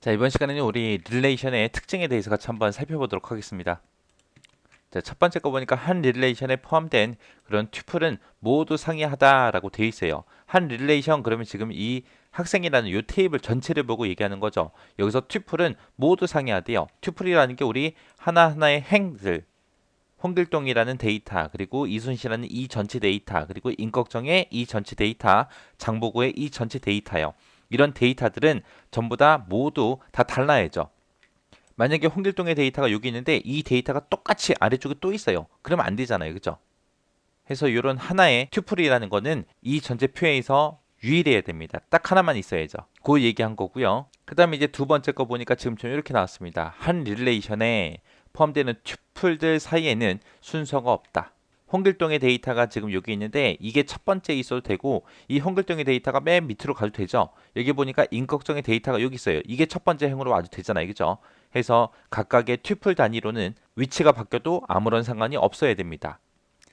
자, 이번 시간에는 우리 릴레이션의 특징에 대해서 같이 한번 살펴보도록 하겠습니다. 자, 첫 번째 거 보니까 한 릴레이션에 포함된 그런 튜플은 모두 상이하다라고 되어 있어요. 한 릴레이션 그러면 지금 이 학생이라는 이 테이블 전체를 보고 얘기하는 거죠. 여기서 튜플은 모두 상이하대요. 튜플이라는 게 우리 하나하나의 행들, 홍길동이라는 데이터, 그리고 이순신이라는 이 전체 데이터, 그리고 임꺽정의 이 전체 데이터, 장보고의 이 전체 데이터요. 이런 데이터들은 전부 다 모두 다 달라야죠. 만약에 홍길동의 데이터가 여기 있는데 이 데이터가 똑같이 아래쪽에 또 있어요. 그러면 안 되잖아요. 그죠? 해서 이런 하나의 튜플이라는 거는 이 전체표에서 유일해야 됩니다. 딱 하나만 있어야죠. 그 얘기한 거고요. 그 다음에 이제 두 번째 거 보니까 지금 좀 이렇게 나왔습니다. 한 릴레이션에 포함되는 튜플들 사이에는 순서가 없다. 홍길동의 데이터가 지금 여기 있는데 이게 첫 번째 있어도 되고 이 홍길동의 데이터가 맨 밑으로 가도 되죠. 여기 보니까 임꺽정의 데이터가 여기 있어요. 이게 첫 번째 행으로 와도 되잖아요. 그죠? 해서 각각의 튜플 단위로는 위치가 바뀌어도 아무런 상관이 없어야 됩니다.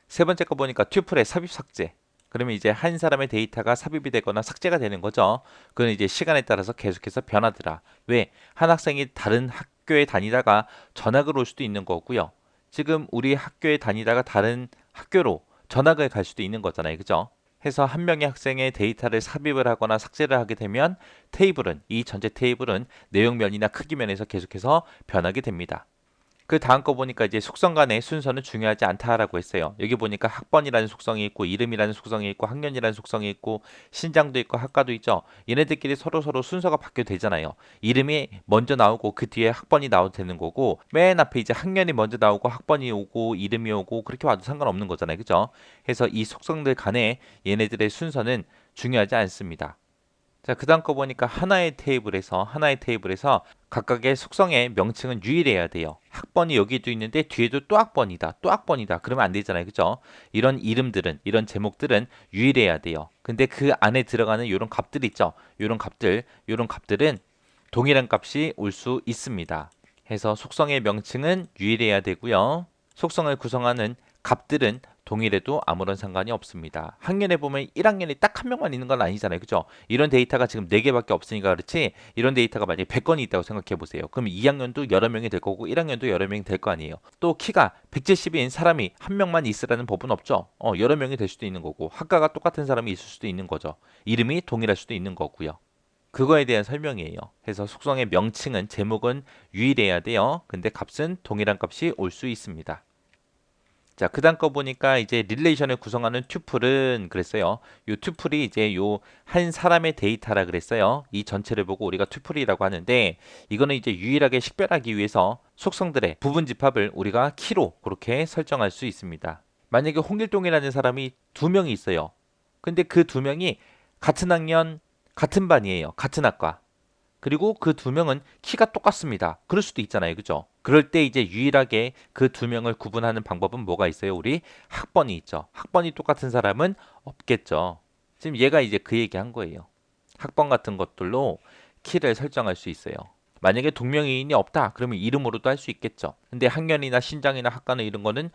세 번째 거 보니까 튜플의 삽입 삭제. 그러면 이제 한 사람의 데이터가 삽입이 되거나 삭제가 되는 거죠. 그건 이제 시간에 따라서 계속해서 변하더라. 왜? 한 학생이 다른 학교에 다니다가 전학을 올 수도 있는 거고요. 지금 우리 학교에 다니다가 다른 학교로 전학을 갈 수도 있는 거잖아요. 그죠? 해서 한 명의 학생의 데이터를 삽입을 하거나 삭제를 하게 되면 테이블은 이 전체 테이블은 내용면이나 크기면에서 계속해서 변하게 됩니다. 그 다음 거 보니까 이제 속성 간의 순서는 중요하지 않다라고 했어요. 여기 보니까 학번이라는 속성이 있고 이름이라는 속성이 있고 학년이라는 속성이 있고 신장도 있고 학과도 있죠. 얘네들끼리 서로 순서가 바뀌어도 되잖아요. 이름이 먼저 나오고 그 뒤에 학번이 나와도 되는 거고 맨 앞에 이제 학년이 먼저 나오고 학번이 오고 이름이 오고 그렇게 와도 상관없는 거잖아요. 그죠? 해서 이 속성들 간의 얘네들의 순서는 중요하지 않습니다. 자, 그 다음 거 보니까 하나의 테이블에서 각각의 속성의 명칭은 유일해야 돼요. 학번이 여기도 있는데 뒤에도 또 학번이다. 또 학번이다. 그러면 안 되잖아요. 그죠? 이런 이름들은, 이런 제목들은 유일해야 돼요. 근데 그 안에 들어가는 이런 값들 있죠? 이런 값들은 동일한 값이 올 수 있습니다. 해서 속성의 명칭은 유일해야 되고요. 속성을 구성하는 값들은 동일해도 아무런 상관이 없습니다. 학년에 보면 1학년이 딱 한 명만 있는 건 아니잖아요. 그죠? 이런 데이터가 지금 4개밖에 없으니까 그렇지 이런 데이터가 만약에 100건이 있다고 생각해 보세요. 그럼 2학년도 여러 명이 될 거고 1학년도 여러 명이 될 거 아니에요. 또 키가 170인 사람이 한 명만 있으라는 법은 없죠. 여러 명이 될 수도 있는 거고 학과가 똑같은 사람이 있을 수도 있는 거죠. 이름이 동일할 수도 있는 거고요. 그거에 대한 설명이에요. 그래서 속성의 명칭은 제목은 유일해야 돼요. 근데 값은 동일한 값이 올 수 있습니다. 자, 그다음 거 보니까 이제 릴레이션을 구성하는 튜플은 그랬어요. 요 튜플이 이제 요 한 사람의 데이터라 그랬어요. 이 전체를 보고 우리가 튜플이라고 하는데 이거는 이제 유일하게 식별하기 위해서 속성들의 부분 집합을 우리가 키로 그렇게 설정할 수 있습니다. 만약에 홍길동이라는 사람이 두 명이 있어요. 근데 그 두 명이 같은 학년, 같은 반이에요. 같은 학과. 그리고 그 두 명은 키가 똑같습니다. 그럴 수도 있잖아요. 그죠? 그럴 때 이제 유일하게 그 두 명을 구분하는 방법은 뭐가 있어요? 우리 학번이 있죠. 학번이 똑같은 사람은 없겠죠. 지금 얘가 이제 그 얘기 한 거예요. 학번 같은 것들로 키를 설정할 수 있어요. 만약에 동명이인이 없다. 그러면 이름으로도 할 수 있겠죠. 근데 학년이나 신장이나 학과는 이런 거는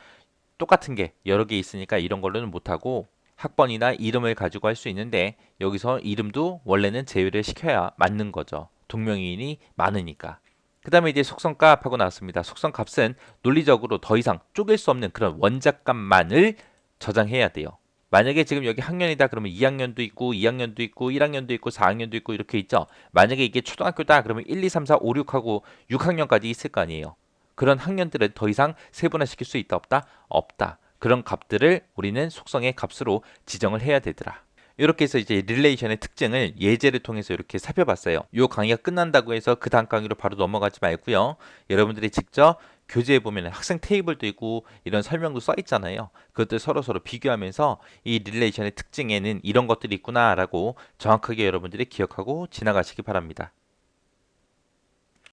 똑같은 게 여러 개 있으니까 이런 걸로는 못하고 학번이나 이름을 가지고 할 수 있는데 여기서 이름도 원래는 제외를 시켜야 맞는 거죠. 동명이인이 많으니까. 그 다음에 이제 속성값 하고 나왔습니다. 속성값은 논리적으로 더 이상 쪼갤 수 없는 그런 원작값만을 저장해야 돼요. 만약에 지금 여기 학년이다 그러면 2학년도 있고 2학년도 있고 1학년도 있고 4학년도 있고 이렇게 있죠. 만약에 이게 초등학교다 그러면 1, 2, 3, 4, 5, 6하고 6학년까지 있을 거 아니에요. 그런 학년들을 더 이상 세분화시킬 수 있다 없다? 없다. 그런 값들을 우리는 속성의 값으로 지정을 해야 되더라. 이렇게 해서 이제 릴레이션의 특징을 예제를 통해서 이렇게 살펴봤어요. 이 강의가 끝난다고 해서 그 다음 강의로 바로 넘어가지 말고요. 여러분들이 직접 교재에 보면 학생 테이블도 있고 이런 설명도 써 있잖아요. 그것들 서로 비교하면서 이 릴레이션의 특징에는 이런 것들이 있구나라고 정확하게 여러분들이 기억하고 지나가시기 바랍니다.